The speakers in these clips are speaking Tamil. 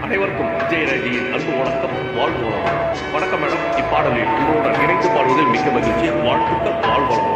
அனைவருக்கும் விஜயராஜியின் அன்பு வணக்கம், வாழ்வளம். வணக்கம் மேடம். இப்பாடலில் உங்களுடன் இணைந்து பாடுவதில் மிக்க மகிழ்ச்சி. வாழ்த்துக்கள், வாழ்வளம்.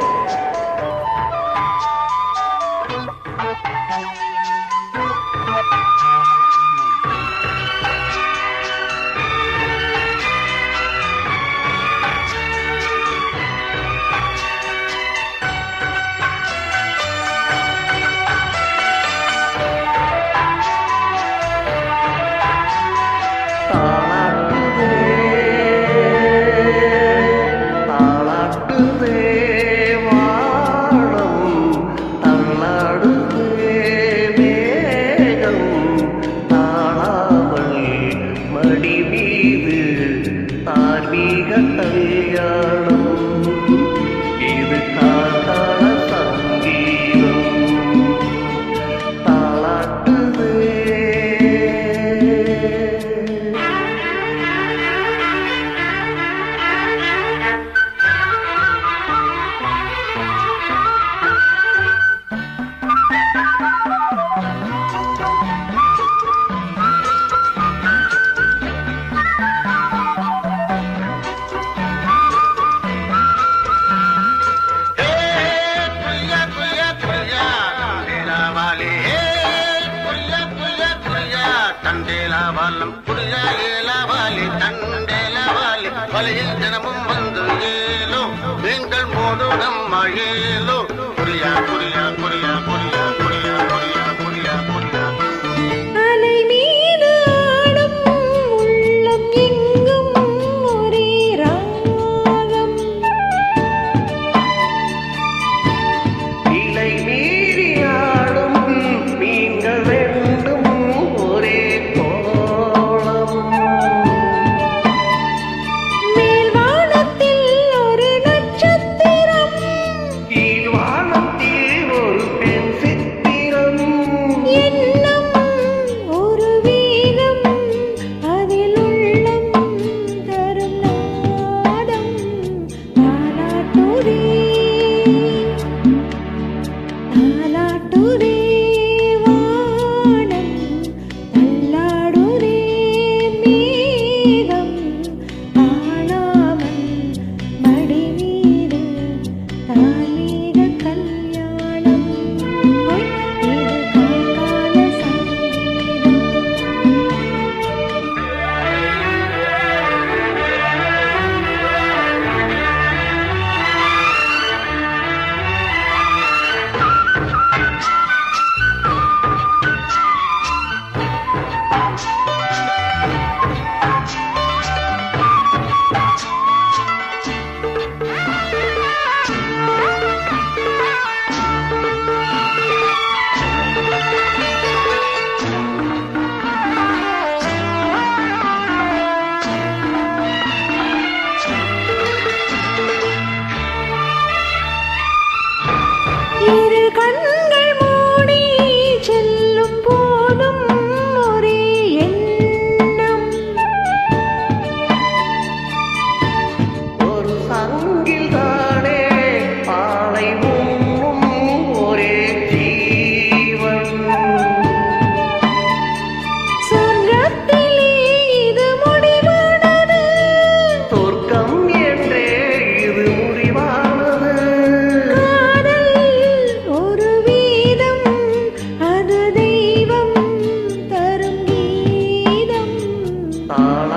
தண்டேலாவாலம் புரியாலேலாவாலி தண்டேலாவாலி வலையில் தினமும் வந்து ஏலோ நீங்கள் மோடு நம்ம ஏலோ புரியா புரியா புரியா புரியா புரியா புரியா புரியா புரியா அலை மீது ஆடும் உள்ளம் எங்கும் ஒரே ராகம் இலை மீறி ஆடும் மீன்கள் வேண்டும் ஒரே கோலம் மேல்வானத்தில் ஒரு நட்சத்திரம் கீழ்வானத்தில் ஒரு பெண் சித்திரம் எண்ணம் ஒரு வீரம் அதில் உள்ளம் தரும் நாதம் தாலாட்டுதே தாலாட்டுதே வானம் தள்ளாடுதே மேகம் தாழாமல் மடி மீது தாலீக கல்யாணம் இது கால சங்கீதம். இரு கண்கள் மூடி செல்லும் போதும் ஒரே எண்ணம் ஒரு சங்கில் தானே பாலை உண்ணும் ஒரே ஜீவன் சொர்க்கத்திலே இது முடிவானது சொர்க்கம் என்றே இது முடிவானது காதல் ஒரு வீதம் அது தெய்வம் தரும் கீதம் தாள